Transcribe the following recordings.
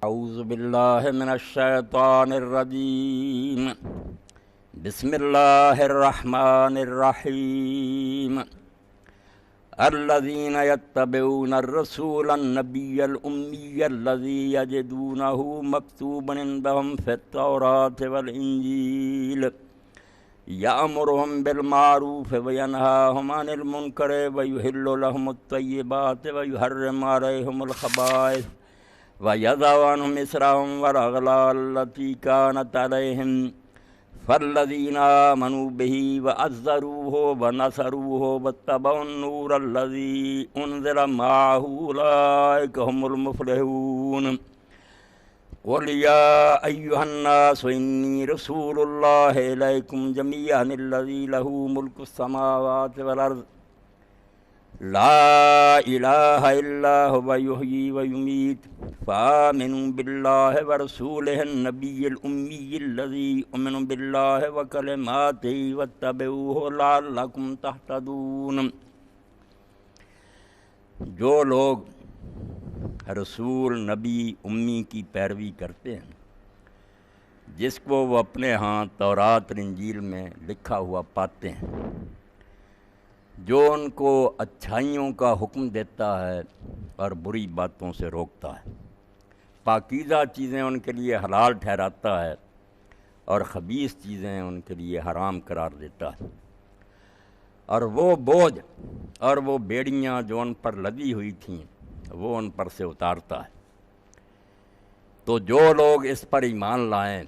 اعوذ باللہ من الشیطان الرجیم بسم اللہ الرحمن الرحیم الذین یتبعون الرسول النبی الامی الذی یجدونہ مکتوبا عندہم فی التوراۃ والانجیل یأمرہم بالمعروف وینہاہم عن المنکر ویحل لہم الطیبات ویحرم علیہم الخبائث وَيَضَعُ عَنْهُمْ إِصْرَهُمْ وَالْأَغْلَالَ الَّتِي كَانَتْ عَلَيْهِمْ فَالَّذِينَ آمَنُوا بِهِ وَعَزَّرُوهُ وَنَصَرُوهُ وَاتَّبَعُوا النُّورَ الَّذِي أُنزِلَ مَعَهُ أُولَٰئِكَ هُمُ الْمُفْلِحُونَ قُلْ يَا أَيُّهَا النَّاسُ إِنِّي رَسُولُ اللَّهِ إِلَيْكُمْ جَمِيعًا الَّذِي لَهُ مُلْكُ السَّمَاوَاتِ وَالْأَرْضِ لا الہ الا هو یحیی ویمیت فآمنوا باللہ ورسولہ النبی الامی الذی یؤمن باللہ وکلماتہ واتبعوہ لعلکم تہتدون۔ جو لوگ رسول نبی امی کی پیروی کرتے ہیں جس کو وہ اپنے ہاں تورات اور انجیل میں لکھا ہوا پاتے ہیں، جو ان کو اچھائیوں کا حکم دیتا ہے اور بری باتوں سے روکتا ہے، پاکیزہ چیزیں ان کے لیے حلال ٹھہراتا ہے اور خبیث چیزیں ان کے لیے حرام قرار دیتا ہے، اور وہ بوجھ اور وہ بیڑیاں جو ان پر لدی ہوئی تھیں وہ ان پر سے اتارتا ہے۔ تو جو لوگ اس پر ایمان لائیں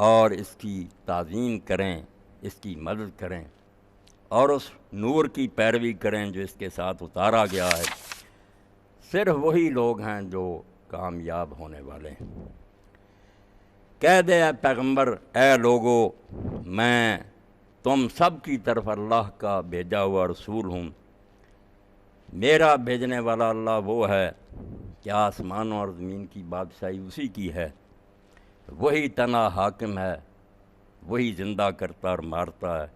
اور اس کی تعظیم کریں، اس کی مدد کریں اور اس نور کی پیروی کریں جو اس کے ساتھ اتارا گیا ہے، صرف وہی لوگ ہیں جو کامیاب ہونے والے ہیں۔ کہہ دے اے پیغمبر، اے لوگو، میں تم سب کی طرف اللہ کا بھیجا ہوا رسول ہوں۔ میرا بھیجنے والا اللہ وہ ہے کہ آسمانوں اور زمین کی بادشاہی اسی کی ہے، وہی تنہا حاکم ہے، وہی زندہ کرتا اور مارتا ہے۔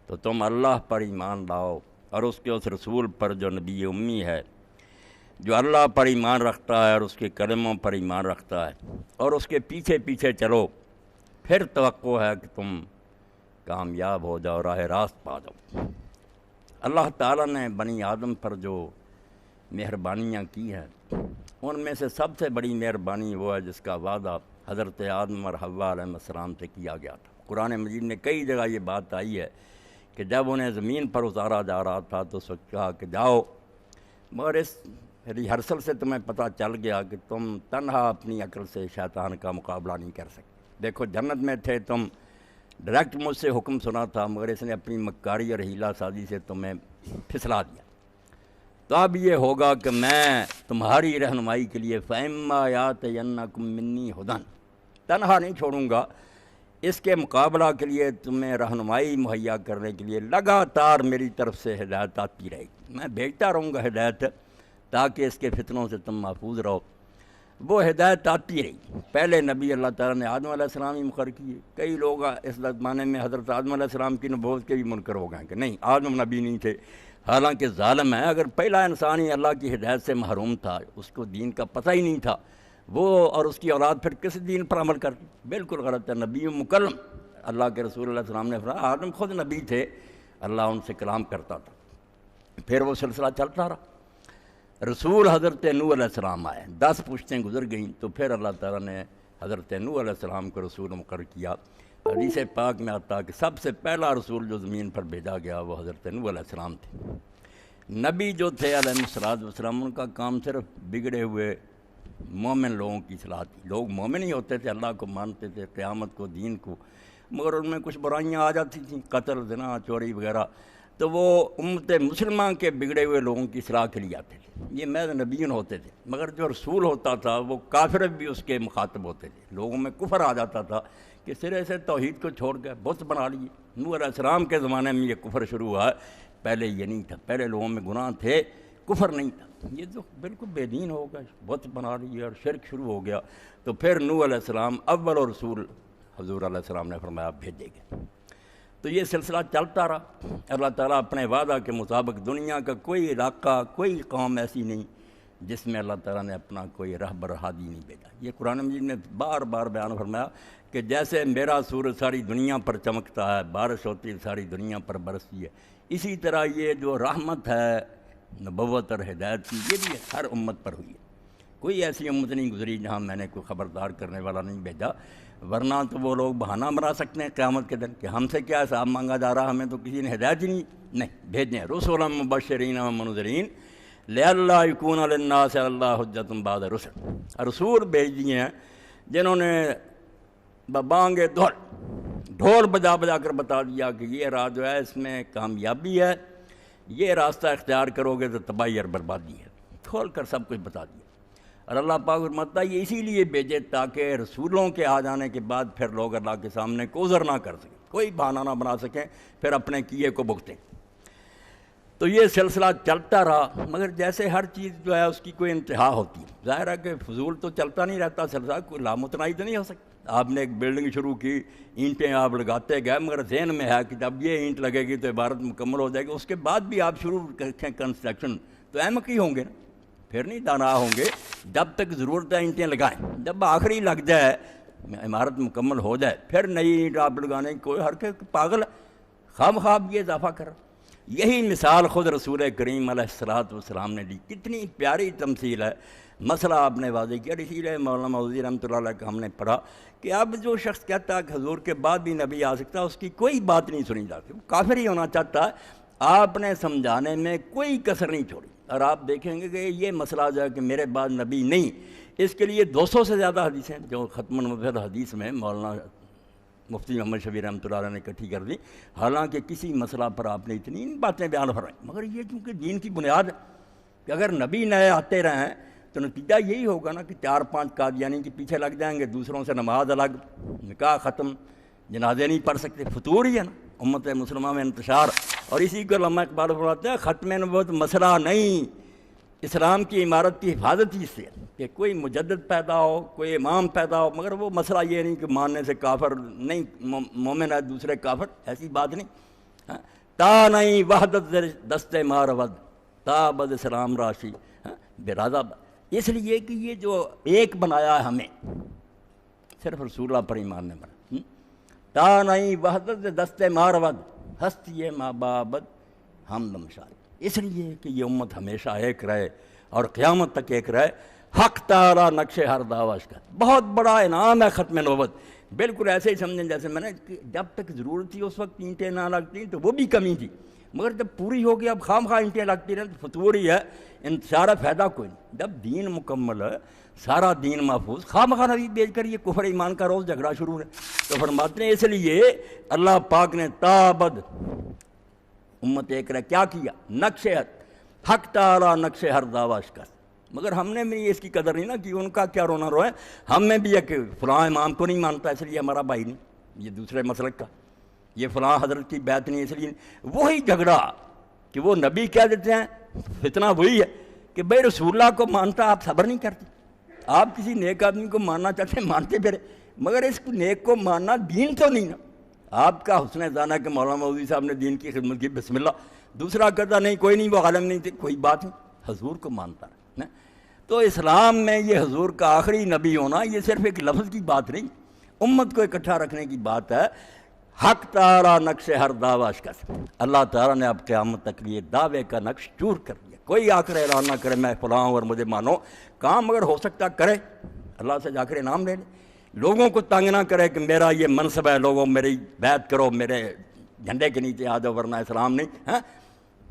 تو تم اللہ پر ایمان لاؤ اور اس کے اس رسول پر جو نبی امی ہے، جو اللہ پر ایمان رکھتا ہے اور اس کے کلموں پر ایمان رکھتا ہے، اور اس کے پیچھے پیچھے چلو، پھر توقع ہے کہ تم کامیاب ہو جاؤ، راہ راست پا جاؤ۔ اللہ تعالیٰ نے بنی آدم پر جو مہربانیاں کی ہیں، ان میں سے سب سے بڑی مہربانی وہ ہے جس کا وعدہ حضرت آدم اور حوا علیہ السلام سے کیا گیا تھا۔ قرآن مجید میں کئی جگہ یہ بات آئی ہے کہ جب انہیں زمین پر اتارا جا رہا تھا تو اس وقت کہا کہ جاؤ، مگر اس ریہرسل سے تمہیں پتہ چل گیا کہ تم تنہا اپنی عقل سے شیطان کا مقابلہ نہیں کر سکتے۔ دیکھو جنت میں تھے تم، ڈائریکٹ مجھ سے حکم سنا تھا، مگر اس نے اپنی مکاری اور ہیلہ سازی سے تمہیں پھسلا دیا۔ تو اب یہ ہوگا کہ میں تمہاری رہنمائی کے لیے فَإِمَّا يَأْتِيَنَّكُم مِّنِّي هُدًى، تنہا نہیں چھوڑوں گا، اس کے مقابلہ کے لیے تمہیں رہنمائی مہیا کرنے کے لیے لگاتار میری طرف سے ہدایت آتی رہے گی۔ میں بھیجتا رہوں گا ہدایت تاکہ اس کے فتنوں سے تم محفوظ رہو۔ وہ ہدایت آتی رہی۔ پہلے نبی اللہ تعالیٰ نے آدم علیہ السلام ہی مقرر کیے۔ کئی لوگ اس زمانے میں حضرت آدم علیہ السلام کی نبوت کے بھی منکر ہو گئے کہ نہیں، آدم نبی نہیں تھے، حالانکہ ظالم ہے۔ اگر پہلا انسان ہی اللہ کی ہدایت سے محروم تھا، اس کو دین کا پتہ ہی نہیں تھا، وہ اور اس کی اولاد پھر کس دین پر عمل کرتی؟ بالکل غلط ہے۔ نبی مکلم، اللہ کے رسول اللہ علیہ السلام نے فرمایا آدم خود نبی تھے، اللہ ان سے کلام کرتا تھا۔ پھر وہ سلسلہ چلتا رہا۔ رسول حضرت نوح علیہ السلام آئے، 10 پشتیں گزر گئیں تو پھر اللہ تعالیٰ نے حضرت نوح علیہ السلام کو رسول مقرر کیا۔ حدیث پاک میں آتا کہ سب سے پہلا رسول جو زمین پر بھیجا گیا وہ حضرت نوح علیہ السلام تھے۔ نبی جو تھے علیہ السلام، ان کا کام صرف بگڑے ہوئے مومن لوگوں کی اصلاح تھی۔ لوگ مومن ہی ہوتے تھے، اللہ کو مانتے تھے، قیامت کو، دین کو، مگر ان میں کچھ برائیاں آ جاتی تھیں، قتل، زنا، چوری وغیرہ، تو وہ امت مسلمہ کے بگڑے ہوئے لوگوں کی اصلاح کے لیے آتے تھے۔ یہ محض نبیون ہوتے تھے، مگر جو رسول ہوتا تھا وہ کافر بھی اس کے مخاطب ہوتے تھے۔ لوگوں میں کفر آ جاتا تھا کہ سرے سے توحید کو چھوڑ کے بت بنا لیے۔ نوح علیہ السلام کے زمانے میں یہ کفر شروع ہوا ہے، پہلے یہ نہیں تھا۔ پہلے لوگوں میں گناہ تھے، کفر نہیں تھا۔ یہ تو بالکل بے دین ہو گئے، بت بنا لیے اور شرک شروع ہو گیا۔ تو پھر نوح علیہ السلام اول اور رسول حضور علیہ السلام نے فرمایا بھیجے گئے۔ تو یہ سلسلہ چلتا رہا۔ اللہ تعالیٰ اپنے وعدہ کے مطابق دنیا کا کوئی علاقہ، کوئی قوم ایسی نہیں جس میں اللہ تعالیٰ نے اپنا کوئی رہبر ہادی نہیں بھیجا۔ یہ قرآن مجید نے بار بار بیان فرمایا کہ جیسے میرا سورج ساری دنیا پر چمکتا ہے، بارش ہوتی ہے ساری دنیا پر برستی ہے، اسی طرح یہ جو رحمت ہے نبوت اور ہدایت کی، یہ بھی ہر امت پر ہوئی ہے۔ کوئی ایسی امت نہیں گزری جہاں میں نے کوئی خبردار کرنے والا نہیں بھیجا، ورنہ تو وہ لوگ بہانہ بنا سکتے ہیں قیامت کے دن کہ ہم سے کیا حساب مانگا جا رہا، ہمیں تو کسی نے ہدایت ہی نہیں بھیجیں۔ رسولا مبشرین و منذرین لئلا یکون للناس علی اللہ حجۃ بعد الرسل، رسول بھیج دیے ہیں جنہوں نے بانگے ڈھول بجا بجا کر بتا دیا کہ یہ راہ جو ہے اس میں کامیابی ہے، یہ راستہ اختیار کرو گے تو تباہی اور بربادی ہے، کھول کر سب کچھ بتا دیا۔ اور اللہ پاک فرماتا ہے یہ اسی لیے بھیجے تاکہ رسولوں کے آ جانے کے بعد پھر لوگ اللہ کے سامنے کو عذر نہ کر سکیں، کوئی بہانہ نہ بنا سکیں، پھر اپنے کیے کو بھگتیں۔ تو یہ سلسلہ چلتا رہا، مگر جیسے ہر چیز جو ہے اس کی کوئی انتہا ہوتی ہے، ظاہر ہے کہ فضول تو چلتا نہیں رہتا سلسلہ، کوئی لامتناہی تو نہیں ہو سکتی۔ آپ نے ایک بلڈنگ شروع کی، اینٹیں آپ لگاتے گئے، مگر ذہن میں ہے کہ جب یہ اینٹ لگے گی تو عبارت مکمل ہو جائے گی، اس کے بعد بھی آپ شروع کریں کنسٹرکشن تو احمق ہی ہوں گے نا، پھر نہیں دانا ہوں گے۔ جب تک ضرورت ہے اینٹیں لگائیں، جب آخری لگ جائے عمارت مکمل ہو جائے پھر نئی اینٹ آپ لگانے کی کوئی ہر کے پاگل خواب خواب یہ اضافہ کر۔ یہی مثال خود رسول کریم علیہ الصلوۃ والسلام نے دی، کتنی پیاری تمثیل ہے۔ مسئلہ آپ نے واضح کیا، اسی لیے مولانا مودودی رحمۃ اللہ علیہ کا ہم نے پڑھا کہ اب جو شخص کہتا ہے کہ حضور کے بعد بھی نبی آ سکتا ہے، اس کی کوئی بات نہیں سنی جاتی، وہ کافر ہی ہونا چاہتا ہے۔ آپ نے سمجھانے میں کوئی کسر نہیں چھوڑی، اور آپ دیکھیں گے کہ یہ مسئلہ جو ہے کہ میرے بعد نبی نہیں، اس کے لیے 200 سے زیادہ حدیثیں جو ختم النبوت حدیث میں مولانا مفتی محمد شفیع رحمۃ اللہ علیہ نے اکٹھی کر دی۔ حالانکہ کسی مسئلہ پر آپ نے اتنی باتیں بیان فرمائیں، مگر یہ چونکہ دین کی بنیاد ہے کہ اگر نبی نئے آتے رہیں تو نتیجہ یہی ہوگا نا کہ 4-5 قادیانی کے پیچھے لگ جائیں گے، دوسروں سے نماز الگ، نکاح ختم، جنازے نہیں پڑھ سکتے، فطور ہی ہے نا امت مسلمہ میں انتشار۔ اور اسی کو علامہ اقبال فرماتے ہیں ختم نبوت مسئلہ نہیں، اسلام کی عمارت کی حفاظت ہی سے کہ کوئی مجدد پیدا ہو، کوئی امام پیدا ہو، مگر وہ مسئلہ یہ نہیں کہ ماننے سے کافر نہیں، مومن ہے دوسرے کافر، ایسی بات نہیں۔ تا نہیں وحدت دست مارود تا بد اسلام راشی برادہ، اس لیے کہ یہ جو ایک بنایا ہے ہمیں صرف رسول اللہ پر ایمان نے بنا۔ تا نہیں وحدت دست مارود ہستی ماں بابد ہم نمشار، اس لیے کہ یہ امت ہمیشہ ایک رہے اور قیامت تک ایک رہے۔ حق تعالی نقش ہر دعوش کا بہت بڑا انعام ہے ختم نبوت۔ بالکل ایسے ہی سمجھیں جیسے میں نے کہ جب تک ضرورت تھی اس وقت اینٹیں نہ لگتی تو وہ بھی کمی تھی، مگر جب پوری ہو گئی اب خام خواہ اینٹیں لگتی رہیں تو فطور ہی ہے، انتشارہ فائدہ کوئی نہیں۔ جب دین مکمل ہے، سارا دین محفوظ، خام خواہ نبی بیچ کر یہ کفر ایمان کا روز جھگڑا شروع ہے۔ تو فرماتے ہیں اس لیے اللہ پاک نے تابد امت ایک رہ کیا کیا، نقش حق تعالی نقش ہر دعوی شکست، مگر ہم نے بھی اس کی قدر نہیں نا کہ ان کا کیا رونا روئے، ہم میں بھی ہے کہ فلاں امام کو نہیں مانتا اس لیے ہمارا بھائی نہیں، یہ دوسرے مسلک کا، یہ فلاں حضرت کی بیعت نہیں اس لیے، وہی جھگڑا کہ وہ نبی کہہ دیتے ہیں، فتنہ وہی ہے کہ بھائی رسول اللہ کو مانتا آپ صبر نہیں کرتے، آپ کسی نیک آدمی کو ماننا چاہتے ہیں مانتے پھرے، مگر اس نیک کو ماننا دین تو نہیں نا۔ آپ کا حسن زانہ کہ مولانا مودودی صاحب نے دین کی خدمت کی، بسم اللہ، دوسرا کہتا نہیں کوئی نہیں وہ عالم نہیں تھے، کوئی بات نہیں، حضور کو مانتا ہے۔ تو اسلام میں یہ حضور کا آخری نبی ہونا یہ صرف ایک لفظ کی بات نہیں، امت کو اکٹھا رکھنے کی بات ہے۔ حق تعالی نقش ہر دعوی شکست، اللہ تعالیٰ نے اب قیامت تک لیے دعوے کا نقش چور کر دیا۔ کوئی آ کر اعلان نہ کرے میں فلاں اور مجھے مانو، کام اگر ہو سکتا کرے اللہ سے جا کر انعام لے لے، لوگوں کو تنگ نہ کرے کہ میرا یہ منصب ہے، لوگوں میری بیعت کرو، میرے جھنڈے کے نیچے آ جاؤ ورنہ اسلام نہیں،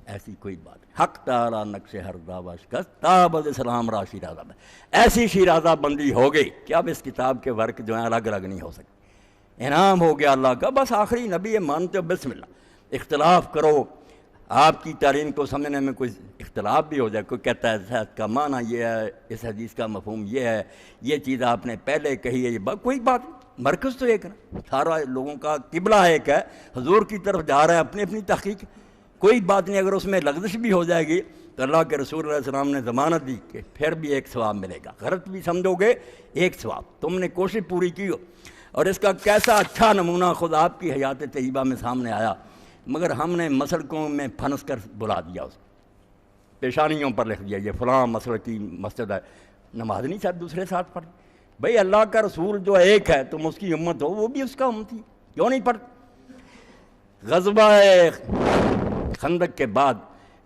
ایسی کوئی بات نہیں۔ حق تعالی نقش ہر دعوی شکست تابد اسلام را شیرازہ بند، ایسی شیرازہ بندی ہو گئی کہ اب اس کتاب کے ورق جو ہیں الگ الگ نہیں ہو سکتے، انعام ہو گیا اللہ کا، بس آخری نبی مانتے ہو بسم اللہ، اختلاف کرو، آپ کی تعلیم کو سمجھنے میں کوئی اختلاف بھی ہو جائے، کوئی کہتا ہے اس کا معنی یہ ہے، اس حدیث کا مفہوم یہ ہے، یہ چیز آپ نے پہلے کہی ہے، یہ بات کوئی بات نہیں، مرکز تو ایک نا، سارا لوگوں کا قبلہ ایک ہے، حضور کی طرف جا رہا ہے، اپنی اپنی تحقیق، کوئی بات نہیں، اگر اس میں لغزش بھی ہو جائے گی تو اللہ کے رسول علیہ السلام نے ضمانت دی کہ پھر بھی ایک ثواب ملے گا، غلط بھی سمجھو گے ایک ثواب، تم نے کوشش پوری کی ہو۔ اور اس کا کیسا اچھا نمونہ خود آپ کی حیات طیبہ میں سامنے آیا، مگر ہم نے مسلکوں میں پھنس کر بلا دیا اس کو۔ پیشانیوں پر لکھ دیا یہ فلاں مسئلہ کی مسجد ہے، نماز نہیں ساتھ دوسرے ساتھ پڑھ. بھئی اللہ کا رسول جو ایک ہے تم اس کی امت ہو، وہ بھی اس کا امت ہی کیوں نہیں پڑھ. غزوہ خندق کے بعد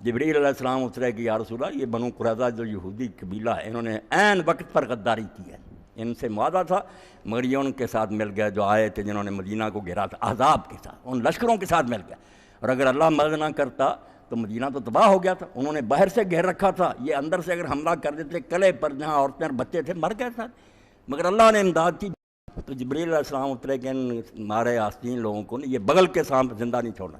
جبریل علیہ السلام اترے کہ یا رسول اللہ یہ بنو قریظہ جو یہودی قبیلہ ہے انہوں نے عین وقت پر غداری کی ہے، ان سے معاہدہ تھا مگر یہ ان کے ساتھ مل گئے جو آئے تھے جنہوں نے مدینہ کو گھیرا تھا احزاب کے ساتھ، ان لشکروں کے ساتھ مل گیا. اور اگر اللہ مدد نہ کرتا تو مدینہ تو تباہ ہو گیا تھا. انہوں نے باہر سے گھیر رکھا تھا، یہ اندر سے اگر حملہ کر دیتے قلعے پر جہاں عورتیں اور بچے تھے مر گئے تھے، مگر اللہ نے امداد کی. تو جبریل علیہ السلام اترے کہ ان مارے آستین لوگوں کو یہ بغل کے سانپ زندہ نہیں چھوڑنا.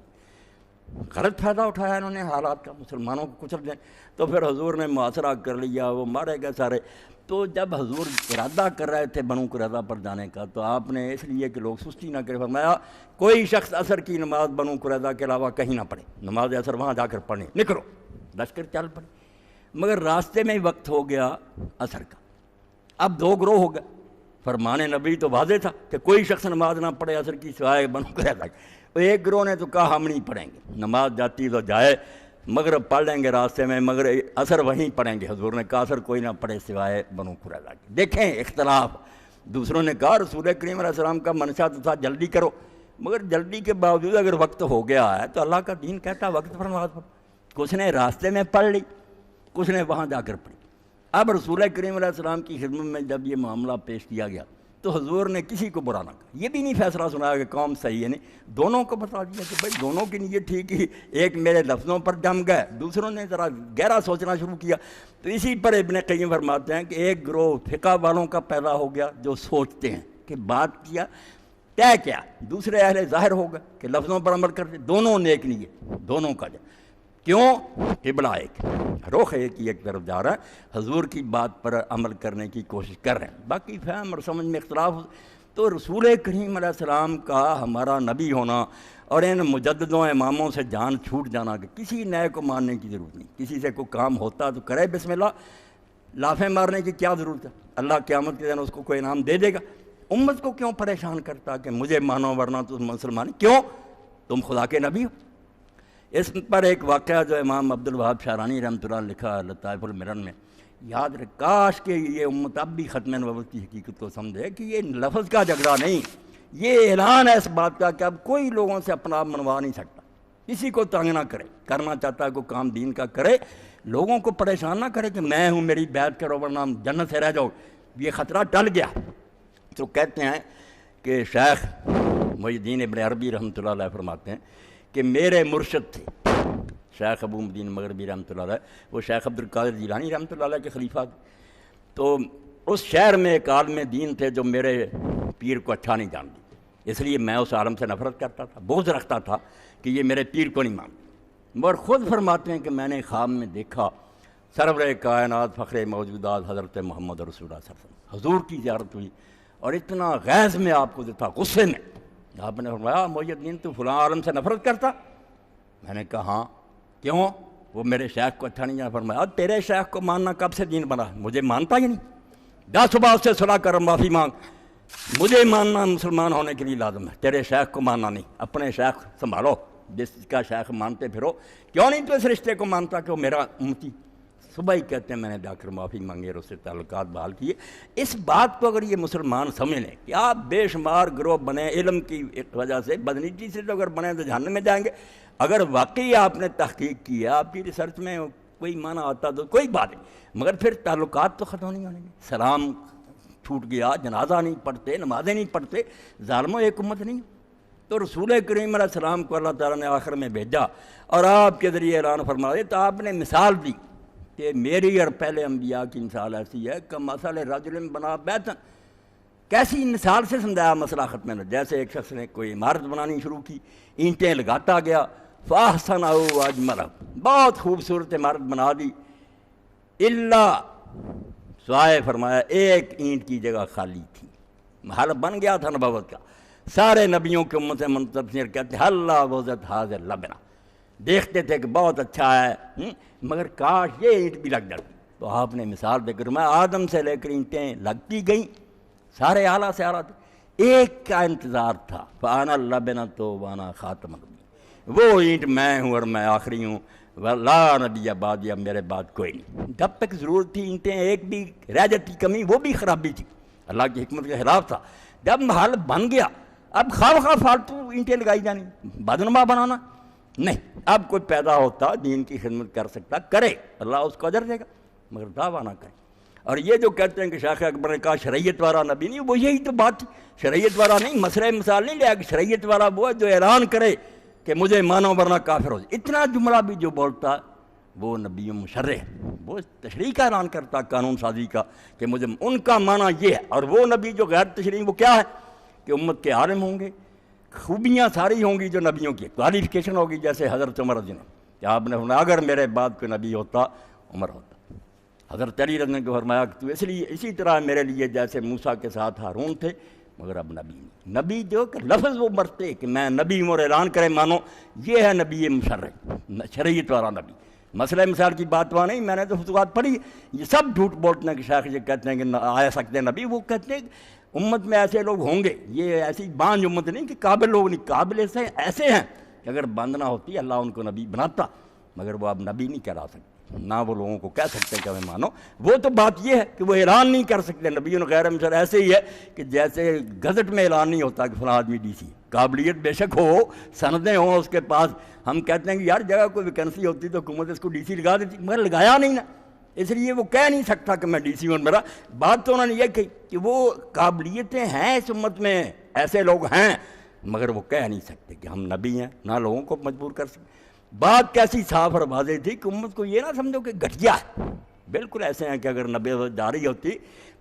غلط فائدہ اٹھایا انہوں نے حالات کا، مسلمانوں کو کچل دیں. تو پھر حضور نے محاصرہ کر لیا، وہ مارے گئے سارے. تو جب حضور ارادہ کر رہے تھے بنو قریظہ پر جانے کا تو آپ نے اس لیے کہ لوگ سستی نہ کرے فرمایا کوئی شخص عصر کی نماز بنو قریظہ کے علاوہ کہیں نہ پڑھے، نماز عصر وہاں جا کر پڑھیں، نکلو. لشکر چل پڑے، مگر راستے میں ہی وقت ہو گیا عصر کا. اب دو گروہ ہو گئے. فرمان نبی تو واضح تھا کہ کوئی شخص نماز نہ پڑھے عصر کی سوائے بنو قریظہ. ایک گروہ نے تو کہا ہم نہیں پڑھیں گے، نماز جاتی تو جائے مغرب پڑھ لیں گے راستے میں، مگر عصر وہیں پڑھیں گے. حضور نے کہا عصر کوئی نہ پڑھے سوائے بنو قریظہ کی. دیکھیں اختلاف. دوسروں نے کہا رسول کریم علیہ السلام کا منشا تو تھا جلدی کرو، مگر جلدی کے باوجود اگر وقت ہو گیا ہے تو اللہ کا دین کہتا ہے وقت پر نماز پڑھو. کچھ نے راستے میں پڑھ لی، کچھ نے وہاں جا کر پڑھی. اب رسول کریم علیہ السلام کی خدمت میں جب یہ معاملہ پیش کیا گیا تو حضور نے کسی کو برا نہ کہا. یہ بھی نہیں فیصلہ سنایا کہ قوم صحیح ہے، نہیں، دونوں کو بتا دیا کہ بھائی دونوں کی نیت ٹھیک ہی. ایک میرے لفظوں پر جم گئے، دوسروں نے ذرا گہرا سوچنا شروع کیا. تو اسی پر ابن قیم فرماتے ہیں کہ ایک گروہ فقہ والوں کا پیدا ہو گیا جو سوچتے ہیں کہ بات کیا طے کیا. دوسرے اہل ظاہر ہو گئے کہ لفظوں پر عمل کرتے. دونوں نیک نیت، دونوں کا جائے. کیوں؟ قبلہ ایک، رخ ایک ہی ایک طرف جا رہا ہے، حضور کی بات پر عمل کرنے کی کوشش کر رہے ہیں. باقی فہم اور سمجھ میں اختلاف. تو رسول کریم علیہ السلام کا ہمارا نبی ہونا اور ان مجددوں اماموں سے جان چھوٹ جانا کہ کسی نئے کو ماننے کی ضرورت نہیں. کسی سے کوئی کام ہوتا تو کرے بسم اللہ، لافیں مارنے کی کیا ضرورت ہے؟ اللہ قیامت کے دن اس کو کوئی انعام دے دے گا. امت کو کیوں پریشان کرتا کہ مجھے مانو ورنہ تم مسلمان کیوں؟ تم خدا کے نبی ہو. اس پر ایک واقعہ جو امام عبد الوہاب شعرانی رحمۃ اللہ لکھا لطائف المرن میں، یاد رکھ کاش کہ یہ امت اب بھی ختم نبوت کی حقیقت کو سمجھے کہ یہ لفظ کا جھگڑا نہیں، یہ اعلان ہے اس بات کا کہ اب کوئی لوگوں سے اپنا آپ منوا نہیں سکتا. کسی کو تنگ نہ کرے، کرنا چاہتا ہے کوئی کام دین کا کرے، لوگوں کو پریشان نہ کرے کہ میں ہوں میری بیعت کرو ورنہ جنت سے رہ جاؤ. یہ خطرہ ٹل گیا. تو کہتے ہیں کہ شیخ محی الدین ابن عربی رحمۃ اللہ علیہ فرماتے ہیں کہ میرے مرشد تھے شیخ ابو مدین مغربی رحمۃ اللہ علیہ، وہ شیخ عبد القادر جیلانی رحمۃ اللہ علیہ کے خلیفہ تھے. تو اس شہر میں ایک عالم دین تھے جو میرے پیر کو اچھا نہیں جانتے، اس لیے میں اس عالم سے نفرت کرتا تھا، بغض رکھتا تھا کہ یہ میرے پیر کو نہیں مانتے. مگر خود فرماتے ہیں کہ میں نے خواب میں دیکھا سرور کائنات فخر موجودات حضرت محمد رسول اللہ صلی اللہ علیہ وسلم، حضور کی زیارت ہوئی اور اتنا غیظ میں آپ کو دیتا، غصے میں. آپ نے فرمایا محی الدین تو فلاں عالم سے نفرت کرتا؟ میں نے کہا ہاں. کیوں؟ وہ میرے شیخ کو اچھا نہیں جانا. فرمایا تیرے شیخ کو ماننا کب سے دین بنا؟ مجھے مانتا ہی نہیں. جا صبح اس سے صلح کر، معافی مانگ. مجھے ماننا مسلمان ہونے کے لیے لازم ہے، تیرے شیخ کو ماننا نہیں. اپنے شیخ سنبھالو، جس کا شیخ مانتے پھرو. کیوں نہیں تو اس رشتے کو مانتا کہ وہ میرا امتی؟ صبح ہی کہتے ہیں میں نے جا کر معافی مانگی اور اس سے تعلقات بحال کیے. اس بات کو اگر یہ مسلمان سمجھ لیں کہ آپ بے شمار گروہ بنے علم کی وجہ سے، بدنیتی سے تو اگر بنے تو جہنم میں جائیں گے. اگر واقعی آپ نے تحقیق کی ہے، آپ کی ریسرچ میں کوئی معنی آتا تو کوئی بات نہیں، مگر پھر تعلقات تو ختم نہیں ہونے گے. سلام چھوٹ گیا، جنازہ نہیں پڑھتے، نمازیں نہیں پڑھتے، ظالموں ایک امت نہیں. تو رسول کریم علیہ السلام کو اللہ تعالیٰ نے آخر میں بھیجا اور آپ کے ذریعے اعلان فرما دیا. تو آپ نے مثال دی کہ میری اور پہلے انبیاء کی مثال ایسی ہے کہ مثل رجل بنا بیتن. کیسی مثال سے سمجھایا مسئلہ ختم نہ. جیسے ایک شخص نے کوئی عمارت بنانی شروع کی، اینٹیں لگاتا گیا، فاحسنہ واجملہ، بہت خوبصورت عمارت بنا دی. اللہ سوائے فرمایا ایک اینٹ کی جگہ خالی تھی، محل بن گیا تھا نبوت کا. سارے نبیوں کے امت سے منتظر کہتے ہیں اللہ وزت حاضر لبنا، دیکھتے تھے کہ بہت اچھا ہے مگر کاش یہ اینٹ بھی لگ جاتی. تو آپ نے مثال دے کر میں آدم سے لے کر اینٹیں لگتی گئیں، سارے اعلیٰ سے اعلیٰ تھے. ایک کا انتظار تھا، فانا لبنا تو وانا خاتم النبی، وہ اینٹ میں ہوں اور میں آخری ہوں. ولا نبی بعد، یا میرے بعد کوئی نہیں۔ جب تک ضرورت تھی اینٹیں ایک بھی رہ جاتی کمی، وہ بھی خرابی تھی، اللہ کی حکمت کے خلاف تھا۔ جب محل بن گیا اب خواہ فالتو اینٹیں لگائی جانی، بدنما بنانا نہیں۔ اب کوئی پیدا ہوتا دین کی خدمت کر سکتا کرے، اللہ اس کو اجر دے گا، مگر دعویٰ نہ کرے۔ اور یہ جو کہتے ہیں کہ شیخ اکبر نے کہا شریعت والا نبی نہیں، وہ یہی تو بات تھی، شریعت والا نہیں، مسئلہ مثال نہیں لیا کہ شریعت والا وہ ہے جو اعلان کرے کہ مجھے مانو ورنہ کافر ہو جائے۔ اتنا جملہ بھی جو بولتا وہ نبی مشرع، وہ تشریح کا اعلان کرتا، قانون سازی کا، کہ مجھے ان کا معنی یہ ہے۔ اور وہ نبی جو غیر تشریح، وہ کیا ہے کہ امت کے عالم ہوں گے، خوبیاں ساری ہوں گی جو نبیوں کی، کوالیفیکیشن ہوگی، جیسے حضرت عمر رضی اللہ عنہ کہ آپ نے فرمایا اگر میرے بعد کوئی نبی ہوتا عمر ہوتا۔ حضرت علی رضی اللہ عنہ کو فرمایا کہ تو اس لیے اسی طرح میرے لیے جیسے موسیٰ کے ساتھ ہارون تھے، مگر اب نبی نہیں۔ نبی جو کہ لفظ وہ مرتے کہ میں نبی ہوں اور اعلان کرے مانو، یہ ہے نبی مشرع، شریعت والا نبی۔ مسئلہ مثال کی بات وہاں نہیں، میں نے تو فتوحات پڑھی، یہ سب جھوٹ بولتے ہیں کہ شیخ یہ کہتے ہیں کہ نہ آ سکتے ہیں نبی، وہ کہتے ہیں امت میں ایسے لوگ ہوں گے، یہ ایسی بانج امت نہیں کہ قابل لوگ نہیں، قابل ایسے ہیں کہ اگر بند نہ ہوتی اللہ ان کو نبی بناتا، مگر وہ اب نبی نہیں کہلا سکتے، نہ وہ لوگوں کو کہہ سکتے کہ ہمیں مانو۔ وہ تو بات یہ ہے کہ وہ اعلان نہیں کر سکتے۔ نبی غیر مشرع ایسے ہی ہے کہ جیسے گزٹ میں اعلان نہیں ہوتا کہ فلاں آدمی ڈی سی، قابلیت بے شک ہو، سندیں ہوں اس کے پاس، ہم کہتے ہیں کہ یار جگہ کوئی ویکنسی ہوتی تو حکومت اس کو ڈی سی لگا دیتی، مگر لگایا نہیں نا، اس لیے وہ کہہ نہیں سکتا کہ میں ڈی سی ہوں۔ میرا بات تو انہوں نے یہ کہی کہ وہ قابلیتیں ہیں اس امت میں، ایسے لوگ ہیں، مگر وہ کہہ نہیں سکتے کہ ہم نبی ہیں، نہ لوگوں کو مجبور کر سکتے۔ بات کیسی صاف اور واضح تھی کہ امت کو یہ نہ سمجھو کہ گھٹیا ہے، بالکل ایسے ہیں کہ اگر نبی جاری ہوتی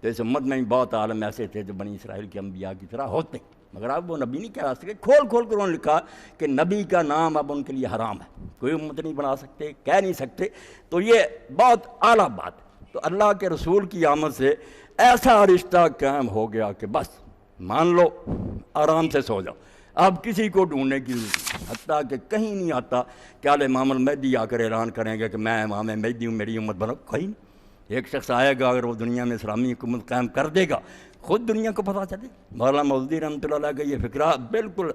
تو اس امت میں بہت عالم ایسے تھے جو بنی اسرائیل کے انبیاء کی طرح ہوتے، مگر اب وہ نبی نہیں کہہ سکتے۔ کھول کھول کر انہوں نے لکھا کہ نبی کا نام اب ان کے لیے حرام ہے، کوئی امت نہیں بنا سکتے، کہہ نہیں سکتے۔ تو یہ بہت اعلیٰ بات ہے۔ تو اللہ کے رسول کی آمد سے ایسا رشتہ قائم ہو گیا کہ بس مان لو، آرام سے سو جاؤ، اب کسی کو ڈھونڈنے کی ضرورت نہیں، حتیٰ کہ کہیں نہیں آتا کہ امام المہدی آ کر اعلان کریں گے کہ میں امام مہدی ہوں، میری امت بنو، کہیں نہیں۔ ایک شخص آئے گا اگر وہ دنیا میں اسلامی حکومت قائم کر دے گا، خود دنیا کو پتہ چلے۔ مولانا مودودی رحمۃ اللہ علیہ کا یہ فکرہ بالکل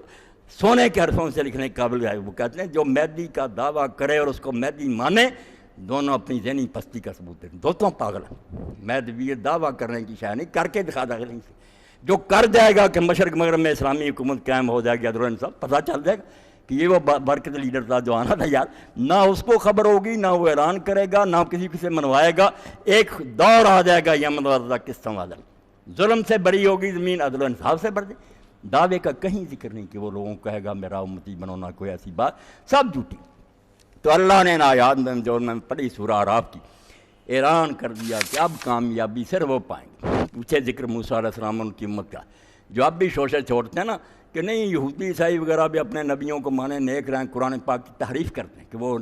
سونے کے حرفوں سے لکھنے کے قابل ہے۔ وہ کہتے ہیں جو مہدی کا دعویٰ کرے اور اس کو مہدی مانے، دونوں اپنی ذہنی پستی کا ثبوت دیں، دونوں پاگل ہیں۔ مہدویت دعویٰ کرنے کی شاید نہیں، کر کے دکھا دے گا، جو کر جائے گا کہ مشرق مغرب میں اسلامی حکومت قائم ہو جائے گی، عدل و انصاف، پتہ چل جائے گا کہ یہ وہ برکت لیڈر تھا جو آنا تھا یار، نہ اس کو خبر ہوگی، نہ وہ اعلان کرے گا، نہ کسی سے منوائے گا۔ ایک دور آ جائے گا یمن وردہ کس سمادل، ظلم سے بری ہوگی زمین، عدل و انصاف سے بھر دے۔ دعوے کا کہیں ذکر نہیں کہ وہ لوگوں کو کہے گا میرا امتی بنونا، کوئی ایسی بات، سب جھوٹی۔ تو اللہ نے آیات میں جو میں پڑھی سورہ اعراف کی، اعلان کر دیا کہ اب کامیابی صرف وہ پائیں گے۔ پوچھے ذکر موسیٰ علیہ السلام ان کی امت کا، جو اب بھی شوشے چھوڑتے ہیں نا کہ نہیں یہودی عیسائی وغیرہ بھی اپنے نبیوں کو مانے، نیک رہیں، قرآن پاک کی تحریف کرتے ہیں کہ وہ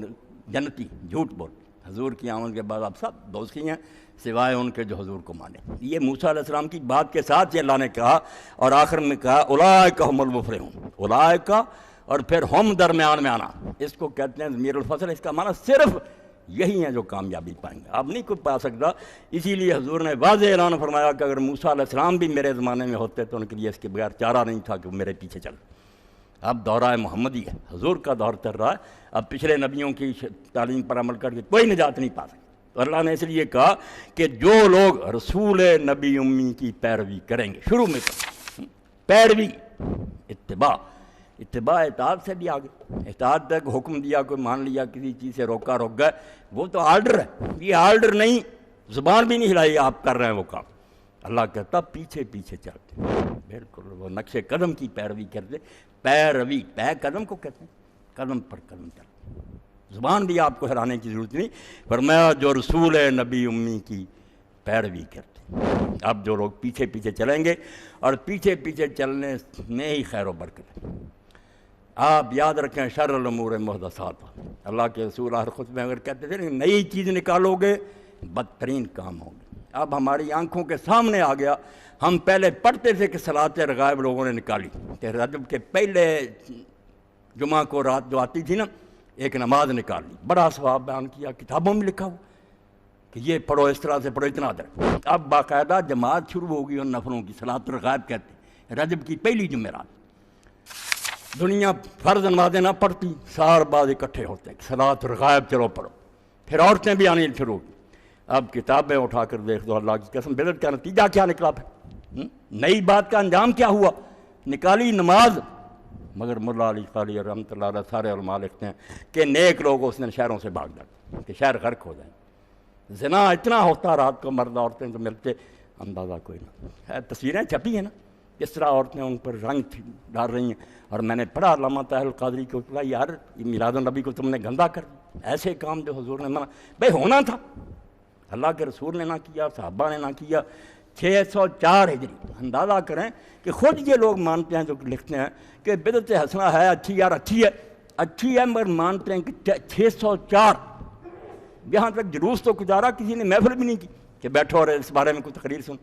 جنتی، جھوٹ بولتے ہیں۔ حضور کی آمد کے بعد اب سب دوزخی ہیں سوائے ان کے جو حضور کو مانے۔ یہ موسیٰ علیہ السلام کی بات کے ساتھ یہ اللہ نے کہا، اور آخر میں کہا اولئک هم المفلحون، اولئک، اور پھر ہم درمیان میں آنا، اس کو کہتے ہیں ضمیر الفصل، اس کا معنی صرف یہی ہیں جو کامیابی پائیں گے، اب نہیں کوئی پا سکتا۔ اسی لیے حضور نے واضح اعلان فرمایا کہ اگر موسیٰ علیہ السلام بھی میرے زمانے میں ہوتے تو ان کے لیے اس کے بغیر چارہ نہیں تھا کہ وہ میرے پیچھے چل۔ اب دورہ محمدی ہے، حضور کا دور چل رہا ہے، اب پچھلے نبیوں کی تعلیم پر عمل کر کے کوئی نجات نہیں پا سکتا۔ تو اللہ نے اس لیے کہا کہ جو لوگ رسول نبی امی کی پیروی کریں گے، شروع میں کہا پیروی، اتباع اطاعت سے بھی آگے، اطاعت تک حکم دیا، کوئی مان لیا، کسی چیز سے روکا روک گئے، وہ تو آرڈر ہے، یہ آرڈر نہیں، زبان بھی نہیں ہلائی، آپ کر رہے ہیں وہ کام۔ اللہ کہتا پیچھے پیچھے چلتے، بالکل وہ نقش قدم کی پیروی کرتے، پیروی، پے قدم کو کہتے ہیں، قدم پر قدم چلتے، زبان بھی آپ کو ہلانے کی ضرورت نہیں۔ فرمایا جو رسول نبی امی کی پیروی کرتے۔ اب جو لوگ پیچھے پیچھے چلیں گے، اور پیچھے پیچھے چلنے میں ہی خیر و برکت ہے۔ آپ یاد رکھیں شر الامور محدثات، اللہ کے رسول ہر خطبے میں اگر کہتے تھے نئی چیز نکالو گے بدترین کام ہوں گے۔ اب ہماری آنکھوں کے سامنے آ گیا، ہم پہلے پڑھتے تھے کہ صلاۃ رغائب لوگوں نے نکالی کہ رجب کے پہلے جمعہ کو رات جو آتی تھی نا، ایک نماز نکال لی، بڑا ثواب بیان کیا، کتابوں میں لکھا ہوا کہ یہ پڑھو، اس طرح سے پڑھو، اتنا در۔ اب باقاعدہ جماعت شروع ہوگی اور نفلوں کی، صلاۃ رغائب کہتے ہیں، رجب کی پہلی جمعرات۔ دنیا فرض نمازیں نہ پڑھتی، سال بعد اکٹھے ہوتے ہیں، صلاۃ الغائب چلو پڑھو، پھر عورتیں بھی آنی شروع کی۔ اب کتابیں اٹھا کر دیکھ دو، اللہ کی قسم بدعت کا نتیجہ کیا نکلا پھر؟ نئی بات کا انجام کیا ہوا؟ نکالی نماز، مگر ملا علی قاری رحمۃ اللہ علیہ سارے علماء لکھتے ہیں کہ نیک لوگ اس دن شہروں سے بھاگ جاتے کہ شہر غرق ہو جائیں۔ زنا اتنا ہوتا رات کو، مرد عورتیں تو ملتے اندازہ کوئی نہ۔ تصویریں چھپی ہیں نا کس طرح عورتیں ان پر رنگ ڈال رہی ہیں، اور میں نے پڑھا علامہ طاہر القادری کو، یار یہ میلاد النبی کو تم نے گندا کر دیا، ایسے کام جو حضور نے منع بھائی ہونا تھا، اللہ کے رسول نے نہ کیا، صحابہ نے نہ کیا۔ 604 ہجری، اندازہ کریں کہ خود یہ لوگ مانتے ہیں جو لکھتے ہیں کہ بدعت حسنہ ہے، اچھی یار اچھی ہے مگر مانتے ہیں کہ 604 یہاں تک جلوس تو گزارا، کسی نے محفل بھی نہیں کی کہ بیٹھو اور اس بارے میں کوئی تقریر سن۔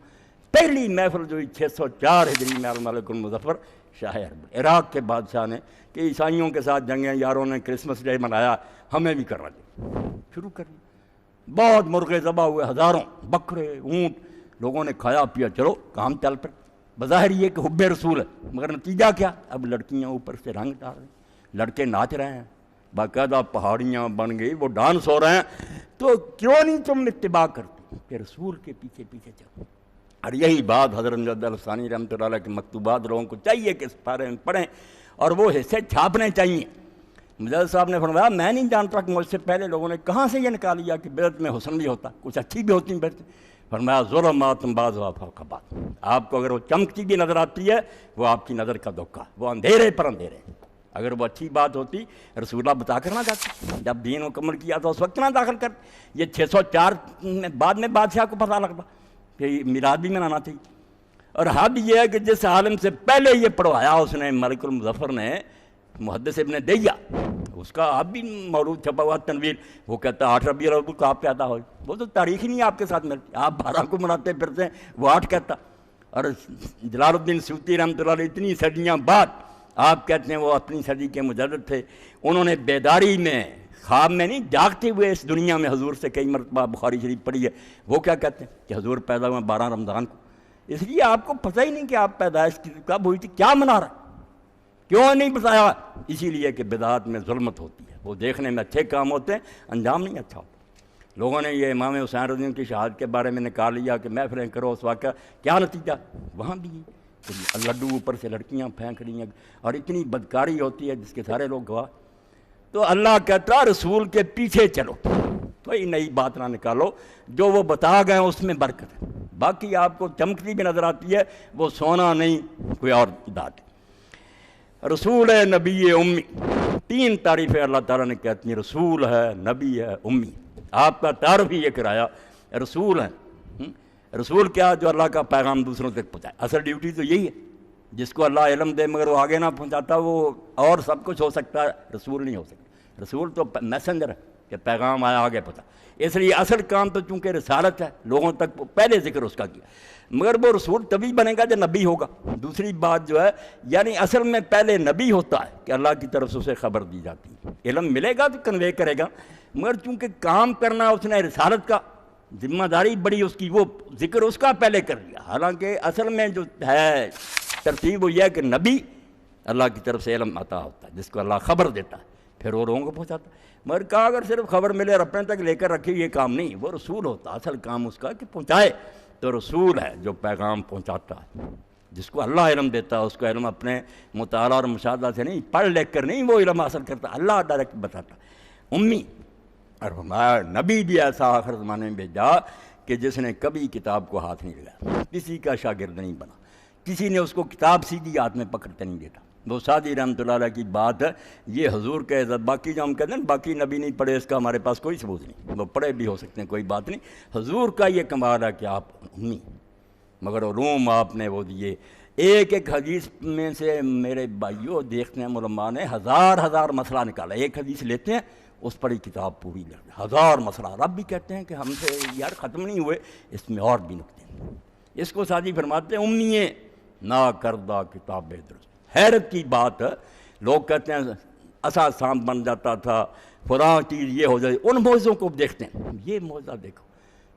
پہلی محفل جو 604 ہجری میں الملک المظفر شاہ عرب عراق کے بادشاہ نے کہ عیسائیوں کے ساتھ جنگیں یاروں نے کرسمس ڈے منایا، ہمیں بھی کرنا چاہیے، شروع کر دیا۔ بہت مرغے ذبح ہوئے، ہزاروں بکرے اونٹ، لوگوں نے کھایا پیا، چلو کام چل پر۔ بظاہر یہ کہ حب رسول ہے، مگر نتیجہ کیا؟ اب لڑکیاں اوپر سے رنگ ڈال رہی ہیں، لڑکے ناچ رہے ہیں، باقاعدہ پہاڑیاں بن گئی، وہ ڈانس ہو رہے ہیں۔ تو کیوں نہیں تم اتباع کرتی کہ رسول کے پیچھے پیچھے چلو؟ اور یہی بات حضرت مجدد الثانی رحمۃ اللہ علیہ کے مکتوبات لوگوں کو چاہیے کہ اس بارے میں پڑھیں اور وہ حصے چھاپنے چاہیے۔ مجدد صاحب نے فرمایا میں نہیں جانتا کہ مجھ سے پہلے لوگوں نے کہاں سے یہ نکال لیا کہ بدعت میں حسن بھی ہوتا، کچھ اچھی بھی ہوتی بدعتیں۔ فرمایا ظلمات بعضها فوق بعض، آپ کو اگر وہ چمکتی بھی نظر آتی ہے وہ آپ کی نظر کا دھوکہ، وہ اندھیرے پر اندھیرے۔ اگر وہ اچھی بات ہوتی رسول اللہ بتا کر نہ جاتے، جب دین مکمل کیا تو اس وقت نہ داخل کر۔ یہ 604 میں بعد میں بادشاہ کو پتہ لگتا کہ میلاد بھی منانا چاہیے۔ اور حد یہ ہے کہ جس عالم سے پہلے یہ پڑھوایا اس نے، ملک المظفر نے، محدث ابن دیہ، اس کا آپ بھی مولود چھپا ہوا تنویر، وہ کہتا ہے 8 ربیع الاول کو آپ پیدا ہوئے، وہ تو تاریخ ہی نہیں آپ کے ساتھ ملتی، آپ 12 کو مناتے پھرتے ہیں، وہ 8 کہتا۔ اور جلال الدین سیوطی رحمۃ اللہ علیہ اتنی صدیاں بعد آپ کہتے ہیں وہ اپنی صدی کے مجدد تھے، انہوں نے بیداری میں، خواب میں نہیں، جاگتے ہوئے اس دنیا میں حضور سے کئی مرتبہ بخاری شریف پڑھی ہے، وہ کیا کہتے ہیں کہ حضور پیدا ہوئے 12 رمضان کو۔ اس لیے آپ کو پتہ ہی نہیں کہ آپ پیدائش کب ہوئی تھی، کیا منا رہا، کیوں نہیں بتایا؟ اسی لیے کہ بدعات میں ظلمت ہوتی ہے، وہ دیکھنے میں اچھے کام ہوتے ہیں، انجام نہیں اچھا ہوتا۔ لوگوں نے یہ امام حسین رضی اللہ عنہ کی شہادت کے بارے میں نکال لیا کہ محفلیں کرو، اس واقعہ کیا نتیجہ؟ وہاں بھی لڈو اوپر سے لڑکیاں پھینک رہی ہیں، اور اتنی بدکاری ہوتی ہے جس کے سارے لوگ گواہ۔ تو اللہ کہتا رسول کے پیچھے چلو، کوئی نئی بات نہ نکالو، جو وہ بتا گئے اس میں برکت ہے، باقی آپ کو چمکتی بھی نظر آتی ہے، وہ سونا نہیں کوئی اور داد۔ رسول ہے، نبی امی، 3 تعریفیں اللہ تعالیٰ نے کہتی ہیں، رسول ہے، نبی ہے، امی۔ آپ کا تعارف ہی یہ کرایا رسول ہے۔ رسول کیا؟ جو اللہ کا پیغام دوسروں تک پہنچائے۔ اصل ڈیوٹی تو یہی ہے، جس کو اللہ علم دے مگر وہ آگے نہ پہنچاتا، وہ اور سب کچھ ہو سکتا ہے، رسول نہیں ہو سکتا۔ رسول تو میسنجر ہے کہ پیغام آیا آگے پہنچا، اس لیے اصل کام تو چونکہ رسالت ہے، لوگوں تک پہلے ذکر اس کا کیا، مگر وہ رسول تبھی بنے گا جب نبی ہوگا۔ دوسری بات جو ہے یعنی اصل میں پہلے نبی ہوتا ہے کہ اللہ کی طرف سے اسے خبر دی جاتی ہے، علم ملے گا تو کنوے کرے گا، مگر چونکہ کام کرنا اس نے رسالت کا، ذمہ داری بڑی اس کی، وہ ذکر اس کا پہلے کر لیا۔ حالانکہ اصل میں جو ہے ترتیب وہ یہ ہے کہ نبی اللہ کی طرف سے علم عطا ہوتا ہے، جس کو اللہ خبر دیتا ہے، پھر وہ لوگوں کو پہنچاتا ہے۔ مگر کہا اگر صرف خبر ملے اور اپنے تک لے کر رکھے، یہ کام نہیں، وہ رسول ہوتا، اصل کام اس کا کہ پہنچائے۔ تو رسول ہے جو پیغام پہنچاتا ہے، جس کو اللہ علم دیتا ہے، اس کا علم اپنے مطالعہ اور مشاہدہ سے نہیں، پڑھ لکھ کر نہیں وہ علم حاصل کرتا، اللہ ڈائریکٹ بتاتا۔ امی، اور ہمارا نبی بھی ایسا آخر زمانے میں بھیجا کہ جس نے کبھی کتاب کو ہاتھ نہیں لگایا، کسی کا شاگرد نہیں بنا، کسی نے اس کو کتاب سیدھی ہاتھ میں پکڑتے نہیں دیتا۔ وہ سعدی رحمۃ اللہ علیہ کی بات ہے، یہ حضور کے عزت۔ باقی جو ہم کہتے ہیں باقی نبی نہیں پڑھے، اس کا ہمارے پاس کوئی ثبوت نہیں، وہ پڑھے بھی ہو سکتے ہیں، کوئی بات نہیں۔ حضور کا یہ کمال ہے کہ آپ امی، مگر علوم آپ نے وہ دیے۔ ایک ایک حدیث میں سے میرے بھائیوں دیکھتے ہیں علماء نے ہزار مسئلہ نکالا، ایک حدیث لیتے ہیں اس پر ہی کتاب پوری لگتی، 1000 مسئلہ۔ رب بھی کہتے ہیں کہ ہم سے یار ختم نہیں ہوئے، اس میں اور بھی نکتے ہیں۔ اس کو سعدی فرماتے ہیں امیے نا کردہ کتاب درست۔ حیرت کی بات ہے، لوگ کہتے ہیں اسا سانپ بن جاتا تھا، فلاں چیز یہ ہو جائے، ان موضوعوں کو دیکھتے ہیں۔ یہ موضوع دیکھو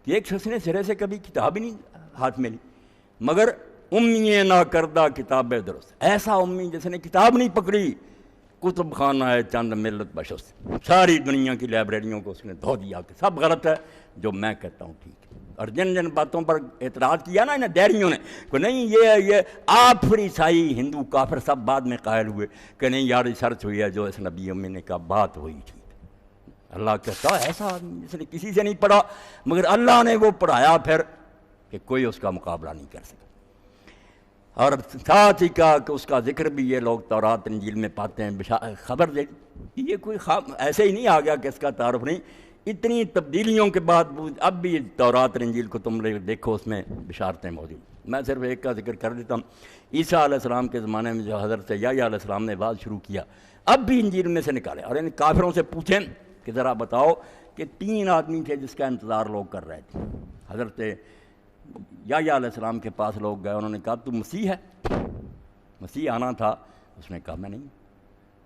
کہ ایک شخص نے سرے سے کبھی کتاب ہی نہیں ہاتھ میں لی، مگر امی نہ کردہ کتاب درست، ایسا امی جس نے کتاب نہیں پکڑی، کتب خانہ ہے چند ملت بشست، ساری دنیا کی لائبریریوں کو اس نے دھو دیا کہ سب غلط ہے، جو میں کہتا ہوں ٹھیک ہے۔ اور جن جن باتوں پر اعتراض کیا نا انہیں دیریوں نے کہ نہیں یہ آپ پھر عیسائی ہندو کافر سب بعد میں قائل ہوئے کہ نہیں یار ریسرچ ہوئی ہے جو اس نبی امی نے کہا بات ہوئی ٹھیک۔ اللہ کہتا ایسا آدمی جس نے کسی سے نہیں پڑھا، مگر اللہ نے وہ پڑھایا پھر کہ کوئی اس کا مقابلہ نہیں کر سکا۔ اور ساتھ ہی کہا کہ اس کا ذکر بھی یہ لوگ تورات انجیل میں پاتے ہیں، خبر دے یہ کوئی ایسے ہی نہیں آ گیا کہ اس کا تعارف نہیں، اتنی تبدیلیوں کے بعد اب بھی تورات انجیل کو تم دیکھو اس میں بشارتیں موجود۔ میں صرف ایک کا ذکر کر دیتا ہوں، عیسیٰ علیہ السلام کے زمانے میں جو حضرت یحییٰ علیہ السلام نے بات شروع کیا، اب بھی انجیل میں سے نکالے اور ان کافروں سے پوچھیں کہ ذرا بتاؤ کہ 3 آدمی تھے جس کا انتظار لوگ کر رہے تھے۔ حضرت یحییٰ علیہ السلام کے پاس لوگ گئے، انہوں نے کہا تو مسیح ہے؟ مسیح آنا تھا، اس نے کہا میں نہیں۔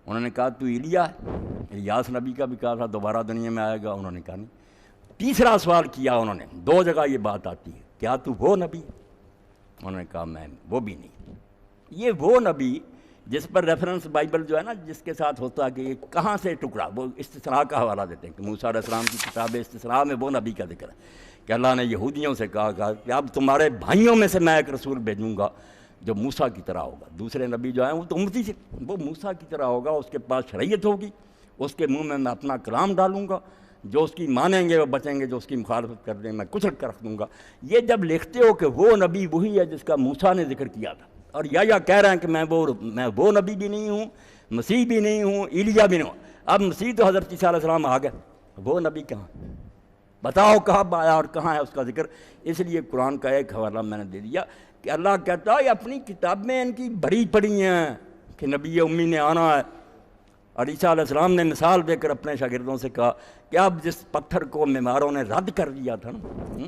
انہوں نے کہا تو ایلیا ہے؟ الیاس نبی کا بھی کہا تھا دوبارہ دنیا میں آئے گا، انہوں نے کہا نہیں۔ تیسرا سوال کیا انہوں نے، 2 جگہ یہ بات آتی ہے، کیا تو وہ نبی ہے؟ انہوں نے کہا میں وہ بھی نہیں۔ یہ وہ نبی جس پر ریفرنس بائبل جو ہے نا جس کے ساتھ ہوتا ہے کہ یہ کہاں سے ٹکڑا، وہ استثناء کا حوالہ دیتے ہیں کہ موسیٰ علیہ السلام کی کتاب استثناء میں وہ نبی کا ذکر ہے کہ اللہ نے یہودیوں سے کہا کہ اب تمہارے بھائیوں میں سے میں ایک رسول بھیجوں گا جو موسیٰ کی طرح ہوگا۔ دوسرے نبی جو ہیں وہ تو امتی سے، وہ موسیٰ کی طرح ہوگا، اس کے پاس شریعت ہوگی، اس کے منہ میں اپنا کلام ڈالوں گا، جو اس کی مانیں گے وہ بچیں گے، جو اس کی مخالفت کر دیں میں کچل کر رکھ دوں گا۔ یہ جب لکھتے ہو کہ وہ نبی وہی ہے جس کا موسیٰ نے ذکر کیا تھا، اور یا کہہ رہے ہیں کہ میں وہ نبی بھی نہیں ہوں، مسیح بھی نہیں ہوں، ایلیا بھی نہیں ہوں۔ اب مسیح تو حضرت عیسیٰ علیہ السلام آ گئے، وہ نبی کہاں؟ بتاؤ کہاں آیا اور کہاں ہے اس کا ذکر؟ اس لیے قرآن کا ایک حوالہ میں نے دے دیا کہ اللہ کہتا ہے یہ اپنی کتاب میں ان کی بھری پڑی ہیں کہ نبی امی نے آنا ہے۔ اور عیسیٰ علیہ السلام نے مثال دے کر اپنے شاگردوں سے کہا کہ اب جس پتھر کو معماروں نے رد کر دیا تھا نا،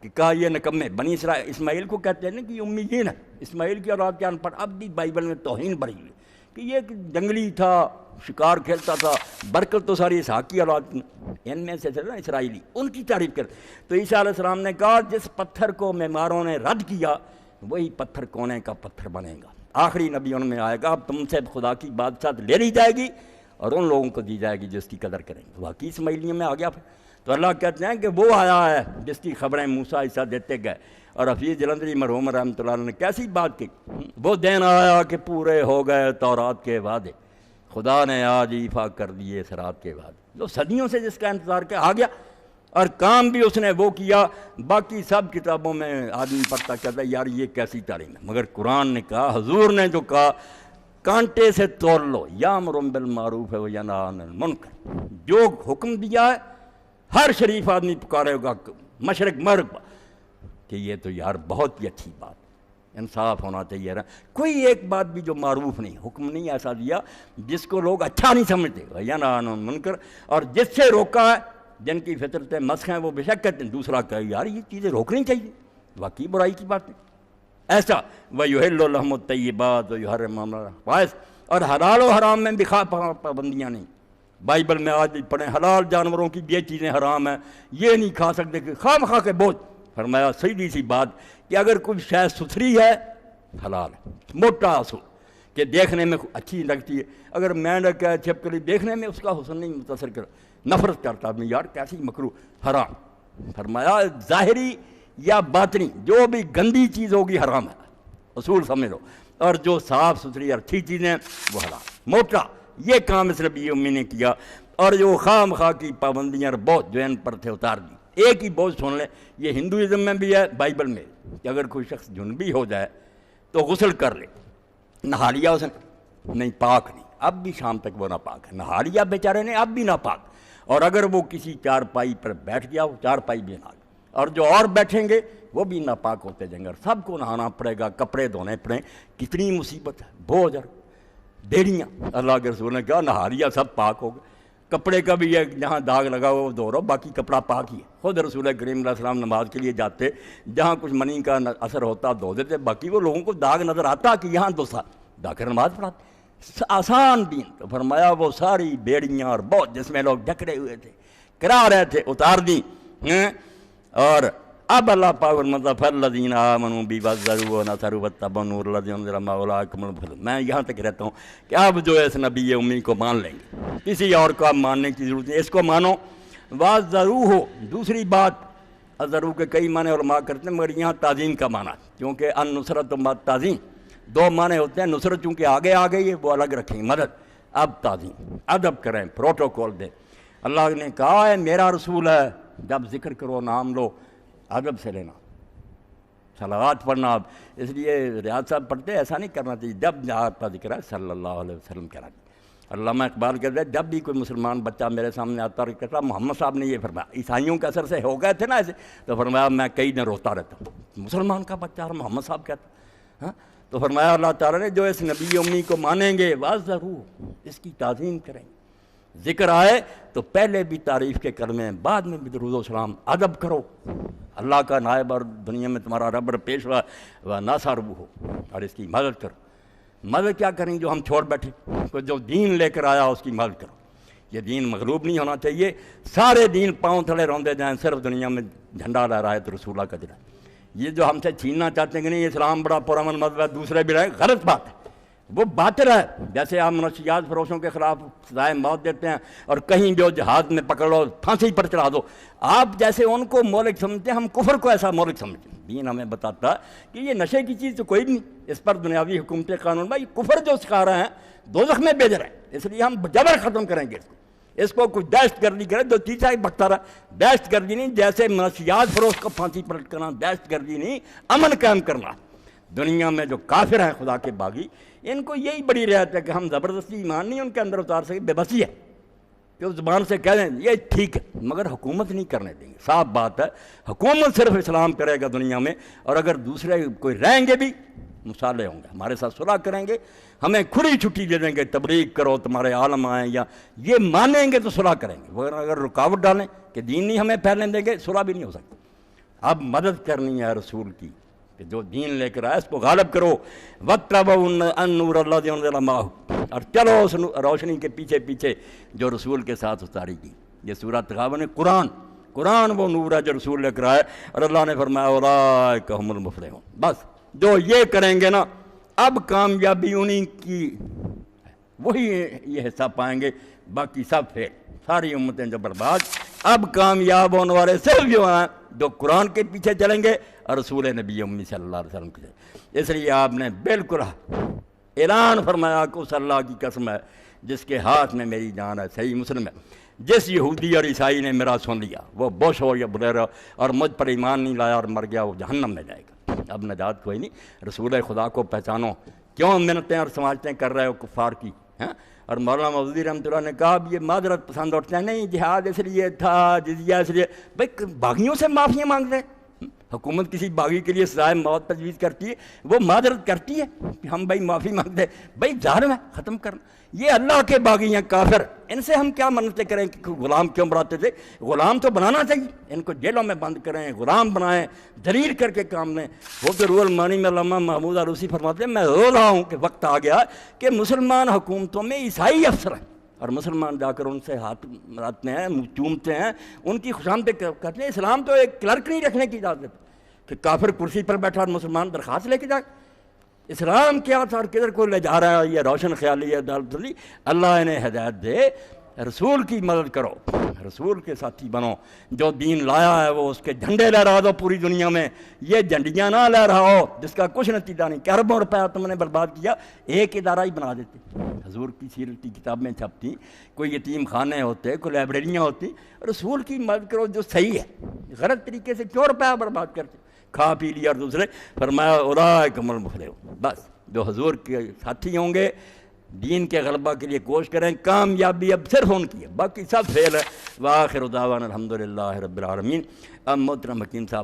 کہ کہا یہ نکمے بنی اسماعیل کو کہتے ہیں نا کہ یہ امیین ہے، اسماعیل کی اولاد کے ان پڑھ، اب بھی بائبل میں توہین بھری ہوئی کہ یہ جنگلی تھا، شکار کھیلتا تھا، برکت تو ساری اسحاق کی اولاد ان میں سے تھے نا اسرائیلی، ان کی تعریف کر۔ تو عیسیٰ علیہ السلام نے کہا جس پتھر کو معماروں نے رد کیا وہی پتھر کونے کا پتھر بنے گا، آخری نبی ان میں آئے گا، اب تم سے خدا کی بادشاہت لے لی جائے گی اور ان لوگوں کو دی جائے گی جو اس کی قدر کریں گے۔ واقعی اسماعیلیوں میں آ گیا پھر تو اللہ کہتے ہیں کہ وہ آیا ہے جس کی خبریں موسیٰ عیسیٰ دیتے گئے۔ اور حفیظ جلندری مرحوم رحمۃ اللہ علیہ نے کیسی بات کی، وہ دن آیا کہ پورے ہو گئے تورات کے وعدے، خدا نے آج ایفا کر دیے صراط کے وعدے۔ جو صدیوں سے جس کا انتظار کیا آ گیا، اور کام بھی اس نے وہ کیا۔ باقی سب کتابوں میں آدمی پڑھتا کہتا ہے یار یہ کیسی تعلیم ہے، مگر قرآن نے کہا، حضور نے جو کہا کانٹے سے تول لو، یامر بالمعروف و ینہی عن المنکر، جو حکم دیا ہے ہر شریف آدمی پکارے گا مشرق مغرب کہ یہ تو یار بہت ہی اچھی بات، انصاف ہونا چاہیے۔ کوئی ایک بات بھی جو معروف نہیں، حکم نہیں ایسا دیا جس کو لوگ اچھا نہیں سمجھتے، ینہی عن المنکر، اور جس سے روکا ہے جن کی فطرتیں مسخ ہیں وہ بے شک کہتے ہیں، دوسرا کہ یار یہ چیزیں روکنی چاہیے، واقعی برائی کی بات ہے ایسا۔ وَيُحِلُّ لَهُمُ الطَّيِّبَاتُ وَيُحَرِّمُ الْخَبَائِثَ، اور حلال و حرام میں بھی پابندیاں نہیں۔ بائبل میں آج بھی پڑھیں حلال جانوروں کی یہ چیزیں حرام ہیں، یہ نہیں کھا سکتے کہ خواہ مخواہ کے بوجھ۔ فرمایا سیدھی سی بات کہ اگر کوئی شے ستھری ہے حلال ہے، موٹا اصول کہ دیکھنے میں اچھی لگتی ہے، اگر مینڈک ہے چھپکلی دیکھنے میں اس کا حسن نہیں متاثر کر، نفرت کرتا آدمی یار کیسی مکروہ، حرام۔ فرمایا ظاہری یا باطنی جو بھی گندی چیز ہوگی حرام ہے، اصول سمجھ لو، اور جو صاف ستھری اور اچھی چیزیں وہ حلال۔ موٹا یہ کام اس نبی امی نے کیا، اور جو خواہ مخواہ کی پابندیاں اور بوجھ جو ان پر تھے اتار دی۔ ایک ہی بوجھ سن لیں، یہ ہندوازم میں بھی ہے بائبل میں کہ اگر کوئی شخص جنبی ہو جائے تو غسل کر لے، نہا لیا اس نے نہیں، پاک نہیں، اب بھی شام تک وہ ناپاک ہے، نہا لیا بیچارے نے اب بھی ناپاک، اور اگر وہ کسی چارپائی پر بیٹھ گیا وہ چارپائی بھی نہ، اور جو اور بیٹھیں گے وہ بھی ناپاک ہوتے جائیں گے، اور سب کو نہانا پڑے گا، کپڑے دھونے پڑیں، کتنی مصیبت ہے، بوجھ اور بیڑیاں۔ اللہ کے رسول نے کہا نہا لیا سب پاک ہو گئے، کپڑے کا بھی ہے جہاں داغ لگا ہوا وہ دھو رہو، باقی کپڑا پاک ہی ہے۔ خود رسول کریم علیہ السلام نماز کے لیے جاتے، جہاں کچھ منی کا اثر ہوتا دھو دیتے، باقی وہ لوگوں کو داغ نظر آتا کہ یہاں دوسا دا کر نماز پڑھاتے، آسان دین۔ تو فرمایا وہ ساری بیڑیاں اور بہت جس میں لوگ جکڑے ہوئے تھے کرا رہے تھے اتار دی، اور اب اللہ پاک فرماتا فالذین آمنوا بی وعزروہ ونصروا واتبعوا النور الذی انزل معہ اولئک هم المفلحون۔ میں یہاں تک رہتا ہوں کہ اب جو اس نبی امی کو مان لیں گے، کسی اور کو اب ماننے کی ضرورت نہیں، اس کو مانو۔ وعزروہ، دوسری بات، عزرو کے کئی معنی علماء کرتے ہیں، مگر یہاں تعظیم کا معنی، کیونکہ النصرت و تعظیم دو معنی ہوتے ہیں۔ نصرت چونکہ آگے آ گئی ہے وہ الگ رکھیں گے، مدد، اب تعظیم، ادب کریں، پروٹوکول دیں۔ اللہ نے کہا ہے میرا رسول ہے، جب ذکر کرو نام لو ادب سے لینا، صلوات پڑھنا۔ اب اس لیے ریاض صاحب پڑھتے ایسا نہیں کرنا چاہیے، جب آپ کا ذکر ہے صلی اللہ علیہ وسلم کہنا چاہیے۔ علامہ اقبال کہتے ہیں جب بھی کوئی مسلمان بچہ میرے سامنے آتا اور کہتا محمد صاحب نے یہ فرمایا، عیسائیوں کے اثر سے ہو گئے تھے نا ایسے، تو فرمایا میں کئی دن روتا رہتا ہوں، مسلمان کا بچہ اور محمد صاحب کہتا۔ ہاں تو فرمایا اللہ تعالیٰ نے جو اس نبی امی کو مانیں گے وعزروہ، اس کی تعظیم کریں گے، ذکر آئے تو پہلے بھی تعریف کے کلمے، بعد میں بھی درود و سلام، ادب کرو، اللہ کا نائب اور دنیا میں تمہارا رب پیشوا و ناصر ہو، اور اس کی مدد کرو۔ مدد کیا کریں جو ہم چھوڑ بیٹھے، تو جو دین لے کر آیا اس کی مدد کرو۔ یہ دین مغلوب نہیں ہونا چاہیے، سارے دین پاؤں تھلے روندے جائیں، صرف دنیا میں جھنڈا لہرائے تو رسول اللہ کا جھنڈا۔ یہ جو ہم سے چھیننا چاہتے ہیں کہ نہیں اسلام بڑا پرامن مذہب ہے، دوسرے بھی رہے، غلط بات ہے، وہ باطل ہے۔ جیسے آپ منشیات فروشوں کے خلاف سزائے موت دیتے ہیں اور کہیں جو جہاد میں پکڑ لو پھانسی پر چڑھا دو، آپ جیسے ان کو مولک سمجھتے ہیں، ہم کفر کو ایسا مولک سمجھتے ہیں۔ دین ہمیں بتاتا ہے کہ یہ نشے کی چیز تو کوئی نہیں، اس پر دنیاوی حکومت قانون میں یہ کفر جو سکھا رہے ہیں دوزخ میں بھیج رہے ہیں، اس لیے ہم جبر ختم کریں گے اس کو کوئی دہشت گردی کرے جو تیسرا ہی بکتا رہا، دہشت گردی نہیں، جیسے منشیات فروش کو پھانسی پر کرنا دہشت گردی نہیں، امن قائم کرنا۔ دنیا میں جو کافر ہیں خدا کے باغی، ان کو یہی بڑی رعایت ہے کہ ہم زبردستی ایمان نہیں ان کے اندر اتار سکے، بے بسی ہے کہ اس زبان سے کہہ دیں یہ ٹھیک ہے، مگر حکومت نہیں کرنے دیں گے۔ صاف بات ہے، حکومت صرف اسلام کرے گا دنیا میں، اور اگر دوسرے کوئی رہیں گے بھی مصالحے ہوں گے، ہمارے ساتھ صلح کریں گے، ہمیں کھلی چھٹی دے دیں گے، تبلیغ کرو، تمہارے عالم آئیں، یا یہ مانیں گے تو صلح کریں گے، مگر اگر رکاوٹ ڈالیں کہ دین نہیں ہمیں پھیلنے دیں گے، صلح بھی نہیں ہو سکتی۔ اب مدد کرنی ہے رسول کی کہ جو دین لے کر آئے اس کو غالب کرو، واتبعوا النور الذی انزل معہ، اور چلو اس روشنی کے پیچھے پیچھے جو رسول کے ساتھ اتاری گئی۔ یہ سورہ تغابن ہے، قرآن وہ نور ہے جو رسول لے کر آئے، اور اللہ نے فرمایا اولئک ھم المفلحون۔ بس جو یہ کریں گے نا، اب کامیابی انہی کی، وہی یہ حصہ پائیں گے، باقی سب فیل، ساری امتیں جو برباد۔ اب کامیاب ہونے والے صرف جو ہیں جو قرآن کے پیچھے چلیں گے اور رسول نبی امی صلی اللہ علیہ وسلم کے۔ اس لیے آپ نے بالکل اعلان فرمایا کہ اس اللہ کی قسم ہے جس کے ہاتھ میں میری جان ہے، صحیح مسلم ہے، جس یہودی اور عیسائی نے میرا سن لیا، وہ بش ہو یا بلیر ہو، اور مجھ پر ایمان نہیں لایا اور مر گیا، وہ جہنم میں جائے گا۔ اب نجات کوئی نہیں، رسول خدا کو پہچانو، کیوں منتیں اور سماجتیں کر رہے ہو کفار کی؟ اور مولانا مودودی رحمۃ اللہ نے کہا اب یہ معذرت پسند اٹھتے ہیں، نہیں جہاد اس لیے تھا، جزیہ اس لیے، بھائی باغیوں سے معافیاں مانگ رہے ہیں، حکومت کسی باغی کے لیے سزائے موت تجویز کرتی ہے، وہ معذرت کرتی ہے کہ ہم بھائی معافی مانگتے ہیں، بھائی ظالم ہے، ختم کرنا۔ یہ اللہ کے باغی ہیں کافر، ان سے ہم کیا منتیں کریں کہ غلام کیوں بناتے تھے؟ غلام تو بنانا چاہیے، ان کو جیلوں میں بند کریں، غلام بنائیں، ذلیل کر کے کام لیں۔ وہ تو روح المعانی میں علامہ محمود عروسی فرماتے ہیں میں رو رہا ہوں کہ وقت آ گیا کہ مسلمان حکومتوں میں عیسائی افسر ہیں، اور مسلمان جا کر ان سے ہاتھ ملاتے ہیں، چومتے ہیں، ان کی خوشامدیں کرتے ہیں۔ اسلام تو ایک کلرک نہیں رکھنے کی اجازت ہے کہ کافر کرسی پر بیٹھا اور مسلمان درخواست لے کے جائے۔ اسلام کیا تھا اور کدھر کو لے جا رہا ہے؟ یہ روشن خیالی ہے دالدلی۔ اللہ انہیں ہدایت دے، رسول کی مدد کرو، رسول کے ساتھی بنو، جو دین لایا ہے وہ اس کے جھنڈے لہرا دو پوری دنیا میں، یہ جھنڈیاں نہ لہراؤ جس کا کچھ نتیجہ نہیں، کہ اربوں روپیہ تم نے برباد کیا، ایک ادارہ ہی بنا دیتے۔ حضور کی سیرت کی کتابیں چھپتی، کوئی یتیم خانے ہوتے، کوئی لائبریریاں ہوتی، رسول کی مدد کرو جو صحیح ہے، غلط طریقے سے کیوں روپیہ برباد کرتے؟ کھا پی لیا اور دوسرے، فرمایا اولئک ھم المفلحون۔ بس جو حضور کے ساتھی ہوں گے، دین کے غلبہ کے لیے کوشش کریں، کامیابی اب صرف ان کی ہے، باقی سب فیل ہے۔ وآخر دعوانا الحمدللہ رب العالمین۔ اب محترم حکیم صاحب